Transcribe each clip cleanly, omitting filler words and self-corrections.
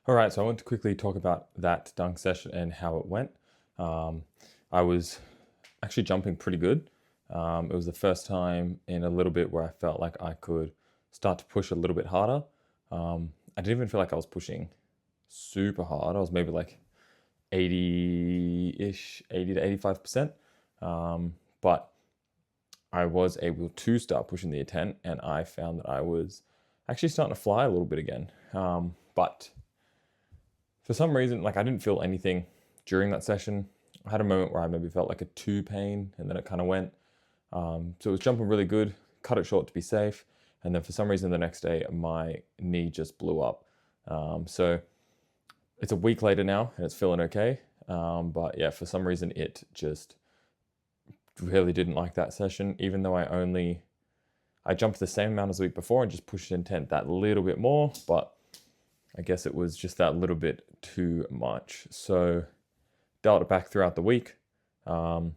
All right, so I want to quickly talk about that dunk session and how it went. Um, I was actually jumping pretty good. It was the first time in a little bit where I felt like I could start to push a little bit harder. I didn't even feel like I was pushing super hard. I was maybe like 80-ish, 80 to 85%. But I was able to start pushing the intent, and I found that I was actually starting to fly a little bit again. But for some reason, like I didn't feel anything during that session. I had a moment where I maybe felt like a two pain, and then it kind of went. So it was jumping really good, cut it short to be safe, and then for some reason the next day my knee just blew up. So it's a week later now, and it's feeling okay. But yeah, for some reason it just really didn't like that session, even though I jumped the same amount as the week before and just pushed intent that little bit more, but I guess it was just that little bit too much. So dialed it back throughout the week. In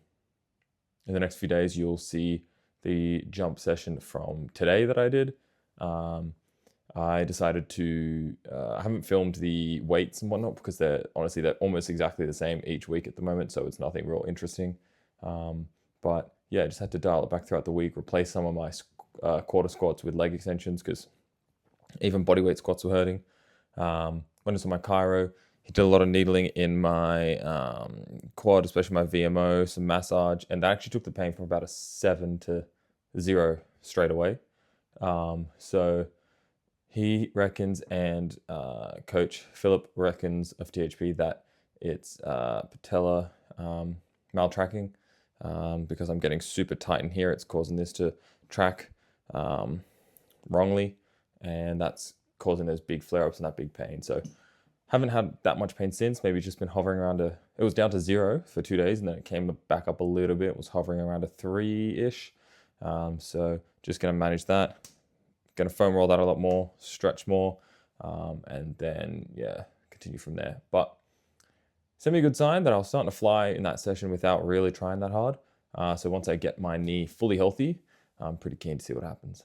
the next few days, you'll see the jump session from today that I did. I decided to, I haven't filmed the weights and whatnot because they're almost exactly the same each week at the moment. So it's nothing real interesting. But yeah, I just had to dial it back throughout the week, replace some of my quarter squats with leg extensions because even bodyweight squats were hurting. Went into my chiro. He did a lot of needling in my quad, especially my VMO, some massage, and that actually took the pain from about a 7 to 0 straight away. So he reckons, and Coach Philip reckons of THP, that it's patella maltracking because I'm getting super tight in here. It's causing this to track wrongly, and that's causing those big flare-ups and that big pain. So haven't had that much pain since. Maybe just been hovering around it was down to 0 for 2 days, and then it came back up a little bit. It was hovering around a 3-ish. So just going to manage that. Going to foam roll that a lot more, stretch more, and then, yeah, continue from there. But semi good sign that I was starting to fly in that session without really trying that hard. So once I get my knee fully healthy, I'm pretty keen to see what happens.